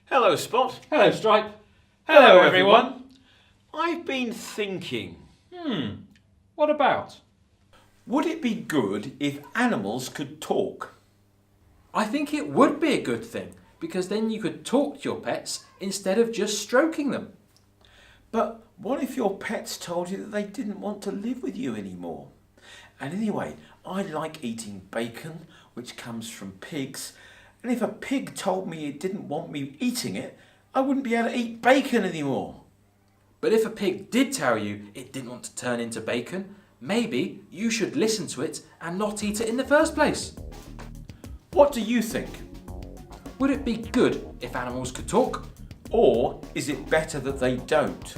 Hello, Spot. Hello, Stripe. Hello, everyone. I've been thinking, What about? would it be good if animals could talk? I think it would be a good thing, because then you could talk to your pets instead of just stroking them. But what if your pets told you that they didn't want to live with you anymore? And anyway, I like eating bacon, which comes from pigs. And if a pig told me it didn't want me eating it, I wouldn't be able to eat bacon anymore. But if a pig did tell you it didn't want to turn into bacon, maybe you should listen to it and not eat it in the first place. What do you think? Would it be good if animals could talk? Or is it better that they don't?